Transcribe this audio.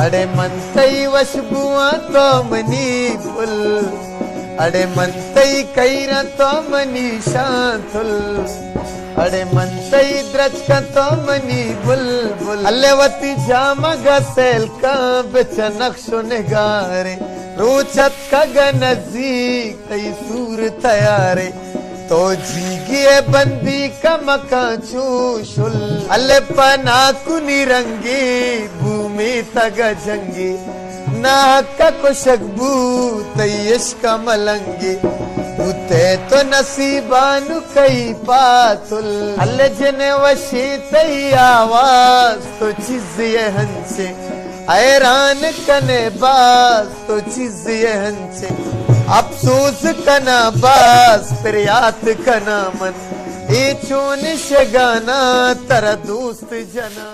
अडे म्हणतई वशबुआ तो money full, अडे म्हणतई कैरा तो money शांतुल, अडे म्हणतई द्रचका तो मनी बुलबुल। अल्लेवती जामग सेल का बेच नक्शो निगारे, रोचत का नजीक तई सूर तयारे, तो जीगिए बंदी का मका चूशुल। अल्ले पना कुनी रंगी भूमि तग जंगी, ना का कुशकबू तयश का मलंगी, उते तो नसीबानु कई पातुल। अल्ले जने वशी तई आवाज तो चीज़े हंसे, हैरान कने बाज तो चीज़े हंसे, अफसोस कना बाज फिर याद कना मन, ए चोन शगाना तेरा दोस्त जना।